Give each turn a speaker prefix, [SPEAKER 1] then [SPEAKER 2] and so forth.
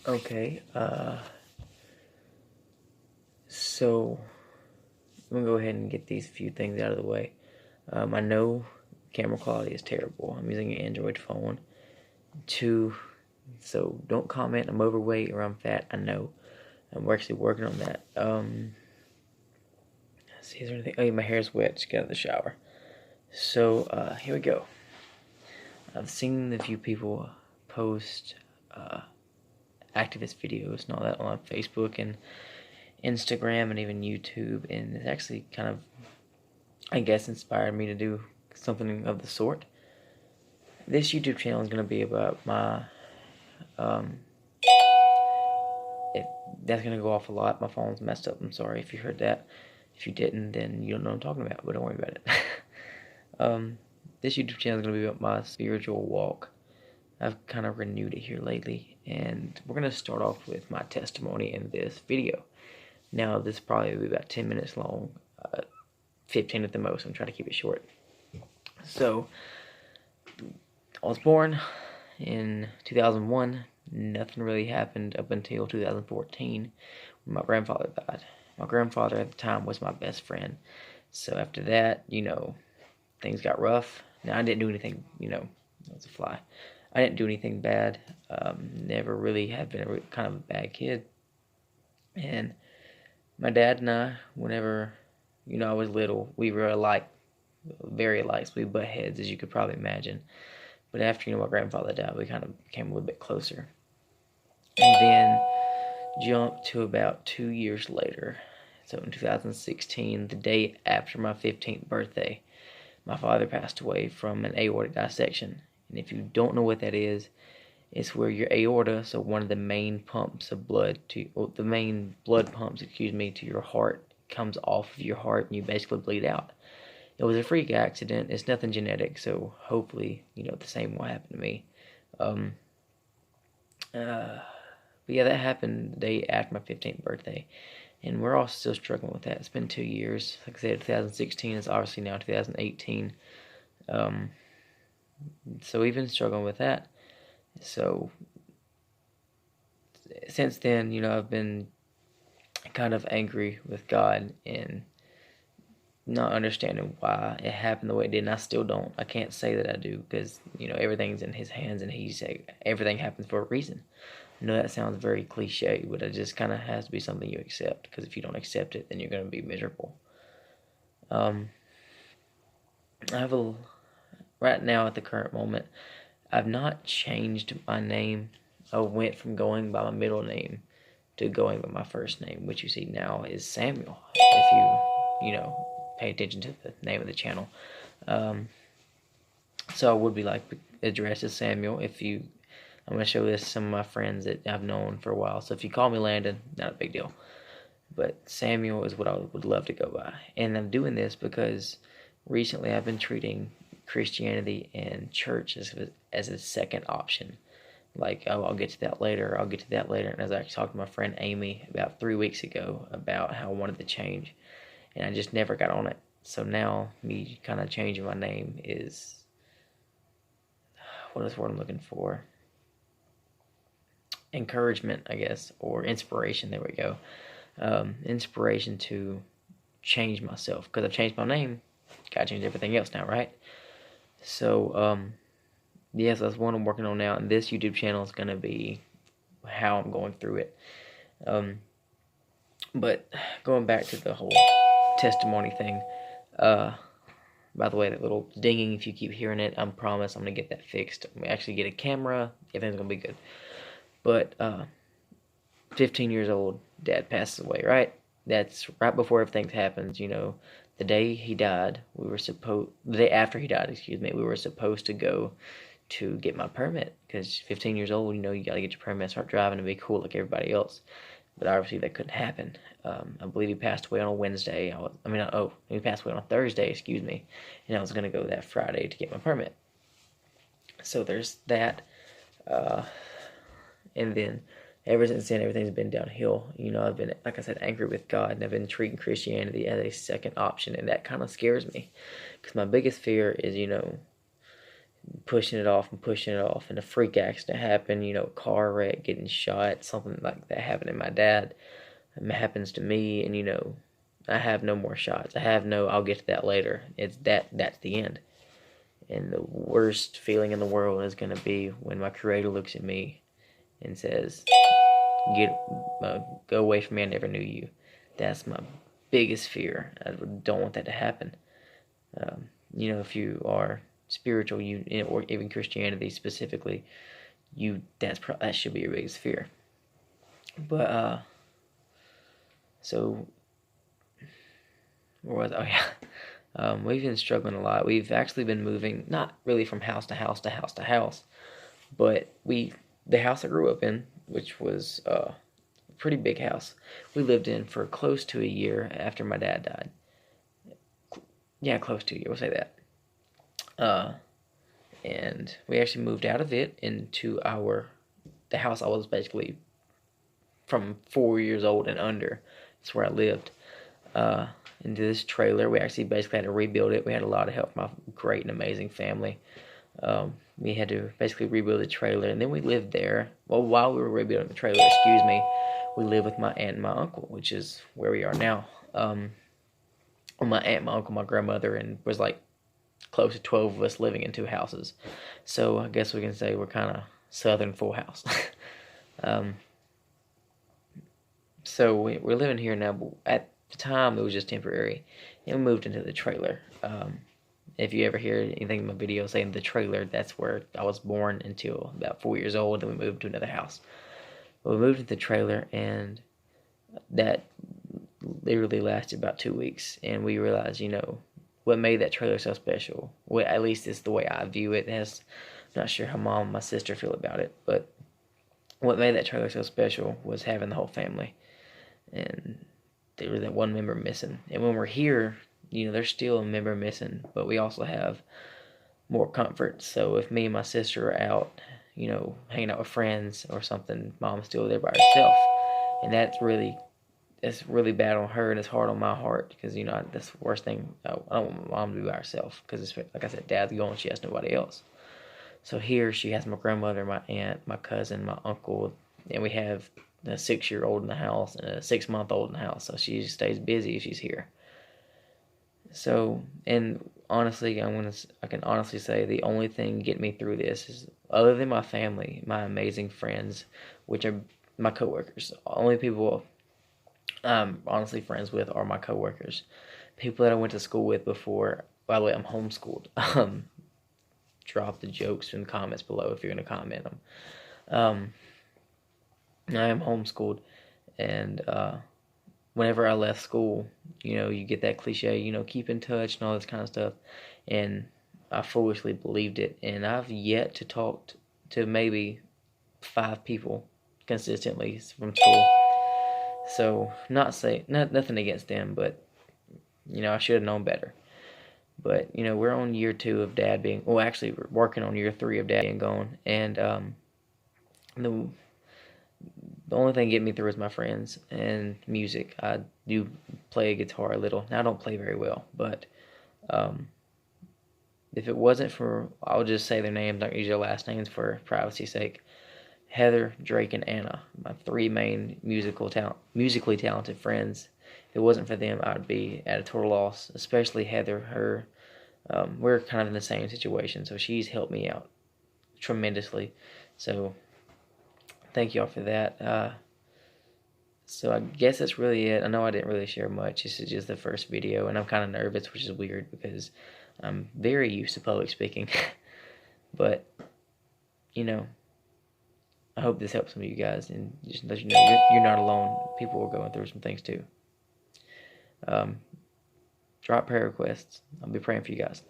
[SPEAKER 1] Okay, so I'm gonna go ahead and get these few things out of the way. I know camera quality is terrible. I'm using an Android phone. Two, so don't comment I'm overweight or I'm fat. I know. We're actually working on that. Let's see, is there anything? Oh, yeah, my hair's wet. Just got out of the shower. So, here we go. I've seen a few people post activist videos and all that on Facebook and Instagram and even YouTube, and it's actually kind of, I guess, inspired me to do something of the sort. This YouTube channel is going to be about my, um, if that's going to go off a lot. My phone's messed up. I'm sorry if you heard that. If you didn't, then you don't know what I'm talking about, but don't worry about it. This YouTube channel is going to be about my spiritual walk. I've kind of renewed it here lately, and we're going to start off with my testimony in this video. Now, this probably will be about 10 minutes long, 15 at the most. I'm trying to keep it short. So, I was born in 2001. Nothing really happened up until 2014 when my grandfather died. My grandfather at the time was my best friend. So after that, things got rough. Now, I didn't do anything, that was a fly. I didn't do anything bad. Never really have been a kind of a bad kid. And my dad and I, whenever, I was little, we were alike, very alike. So we butt heads, as you could probably imagine. But after, my grandfather died, we kind of became a little bit closer. And then jump to about 2 years later. So in 2016, the day after my 15th birthday, my father passed away from an aortic dissection. And if you don't know what that is, it's where your aorta, so one of the main pumps of blood the main blood pumps, to your heart, comes off of your heart and you basically bleed out. It was a freak accident. It's nothing genetic, so hopefully, the same will happen to me. But yeah, that happened the day after my 15th birthday. And we're all still struggling with that. It's been 2 years. Like I said, 2016 is obviously now 2018. So we've been struggling with that. So since then, I've been kind of angry with God and not understanding why it happened the way it did. And I still don't. I can't say that I do because, everything's in His hands and everything happens for a reason. I know that sounds very cliche, but it just kind of has to be something you accept, because if you don't accept it, then you're going to be miserable. I have right now at the current moment, I've not changed my name. I went from going by my middle name to going by my first name, which you see now is Samuel, if pay attention to the name of the channel. So I would be addressed as Samuel. I'm going to show this to some of my friends that I've known for a while. So if you call me Landon, not a big deal. But Samuel is what I would love to go by. And I'm doing this because recently I've been treating Christianity and church as a second option. I'll get to that later. And as I talked to my friend Amy about 3 weeks ago about how I wanted to change. And I just never got on it. So now me kind of changing my name is, what is the word I'm looking for? Encouragement, I guess, or inspiration. There we go. Inspiration to change myself, because I've changed my name. Gotta change everything else now, right? So, yes, that's what I'm working on now, and this YouTube channel is gonna be how I'm going through it. But going back to the whole testimony thing. By the way, that little dinging, if you keep hearing it, I promise I'm gonna get that fixed. I'm gonna actually get a camera. Everything's gonna be good. But 15 years old, Dad passes away, right? That's right before everything happens, The day he died, the day after he died, we were supposed to go to get my permit, because 15 years old, you gotta get your permit, start driving, and be cool like everybody else. But obviously that couldn't happen. I believe he passed away on a Wednesday. He passed away on a Thursday, and I was gonna go that Friday to get my permit. So there's that. And then ever since then, everything's been downhill. I've been, like I said, angry with God, and I've been treating Christianity as a second option, and that kind of scares me, because my biggest fear is, pushing it off and pushing it off, and a freak accident happened, car wreck, getting shot, something like that happened to my dad. It happens to me, and I have no more shots. I'll get to that later. That's the end. And the worst feeling in the world is going to be when my creator looks at me and says, go away from me, I never knew you. That's my biggest fear. I don't want that to happen. If you are spiritual, or even Christianity specifically, that should be your biggest fear. But so where was I? Oh yeah, we've been struggling a lot. We've actually been moving, not really from house to house to house to house, but the house I grew up in, which was a pretty big house, we lived in for close to a year after my dad died. Yeah, close to a year, we'll say that. And we actually moved out of it into the house I was basically from 4 years old and under. That's where I lived. Into this trailer. We actually basically had to rebuild it. We had a lot of help from my great and amazing family. We had to basically rebuild the trailer, and then we lived there. Well, while we were rebuilding the trailer, we lived with my aunt and my uncle, which is where we are now. My aunt, my uncle, my grandmother, and was like close to 12 of us living in 2 houses. So I guess we can say we're kind of Southern Full House. So we're living here now, but at the time it was just temporary, and we moved into the trailer. If you ever hear anything in my video saying the trailer, that's where I was born until about 4 years old. Then we moved to another house. But we moved into the trailer, and that literally lasted about 2 weeks, and we realized, what made that trailer so special. Well, at least it's the way I view it. I'm not sure how mom and my sister feel about it, but what made that trailer so special was having the whole family. And there was that one member missing. And when we're here, there's still a member missing, but we also have more comfort. So if me and my sister are out, hanging out with friends or something, mom's still there by herself. And that's really bad on her, and it's hard on my heart, because, that's the worst thing. I don't want my mom to be by herself, because it's, like I said, dad's gone, she has nobody else. So here she has my grandmother, my aunt, my cousin, my uncle, and we have a 6-year-old in the house and a 6-month-old in the house, so she stays busy if she's here. So, and honestly, I can honestly say the only thing getting me through this is, other than my family, my amazing friends, which are my coworkers. Only people I'm honestly friends with are my coworkers, people that I went to school with before. By the way, I'm homeschooled. Drop the jokes in the comments below if you're going to comment them. I am homeschooled, and whenever I left school, you get that cliche, keep in touch and all this kind of stuff, and I foolishly believed it, and I've yet to talk to maybe 5 people consistently from school. So, nothing against them, but I should have known better. But we're on year 2 of dad being. Well, actually, we're working on year 3 of dad being gone, and the only thing getting me through is my friends and music. I do play a guitar a little. Now I don't play very well, but if it wasn't for, I'll just say their names. Don't use their last names for privacy's sake. Heather, Drake, and Anna, my 3 main musically talented friends. If it wasn't for them, I'd be at a total loss. Especially Heather. We're kind of in the same situation, so she's helped me out tremendously. So thank y'all for that. So I guess that's really it. I know I didn't really share much. This is just the first video, and I'm kind of nervous, which is weird because I'm very used to public speaking. But I hope this helps some of you guys, and just let you know you're not alone. People are going through some things too. Drop prayer requests. I'll be praying for you guys.